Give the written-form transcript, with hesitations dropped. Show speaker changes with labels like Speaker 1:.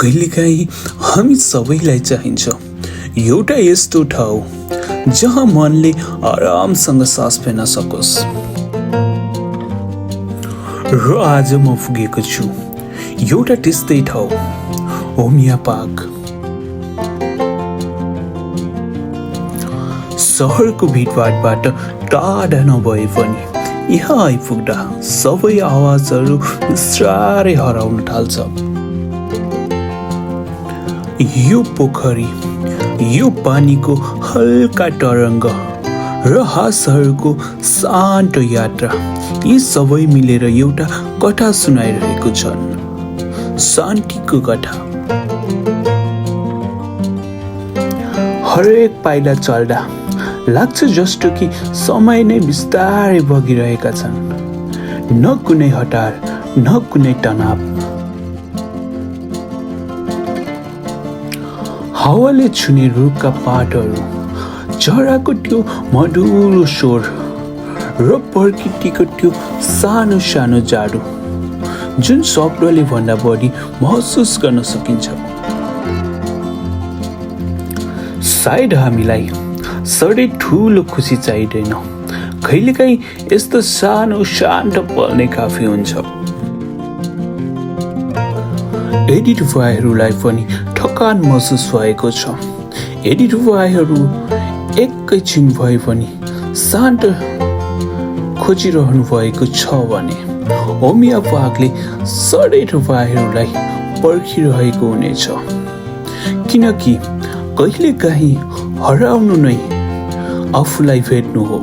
Speaker 1: कहिलेकाहीँ हामी सबैलाई चाहिन्छ एउटा यस्तो ठाउँ जहाँ मनले आरामसँग सास फेर्न सकोस्। र आज म पुगेको छु एउटा त्यस्तै ठाउँ, होमिया पार्क। सहरको भिडभाडबाट टाढा नभए पनि यहाँ आइपुग्दा सबै आवाजहरू बिस्तारै हराउन थाल्छ। यो पोखरी, यो पानीको हल्का तरङ्ग र हाँसहरूको शान्त यात्रा, यी सबै मिलेर एउटा कथा सुनाइरहेको छन्, शान्तिको कथा। हरेक पाइला चल्दा लाग्छ जस्तो कि समय नै बिस्तारै बगिरहेका छन्, न कुनै हतार न कुनै तनाव। हावाले छुने रुखका पातहरू, चराको त्यो मधुरो स्वर र प्रकृतिको त्यो सानो सानो जाडु जुन शब्दले भन्दा बढी महसुस गर्न सकिन्छ। सायद हामीलाई साह्रै ठुलो खुसी चाहिँदैन, कहिलेकाहीँ यस्तो सानो शान्त पल नै काफी हुन्छ। यदि तपाईँहरूलाई पनि थकान महसुस भएको छ, यदि तपाईँहरू एकैछिन भए पनि शान्त खोजिरहनु भएको छ भने होमिया पार्कले सधैँ तपाईँहरूलाई पर्खिरहेको हुनेछ, किनकि कहिलेकाहीँ हराउनु नै आफूलाई भेट्नु हो।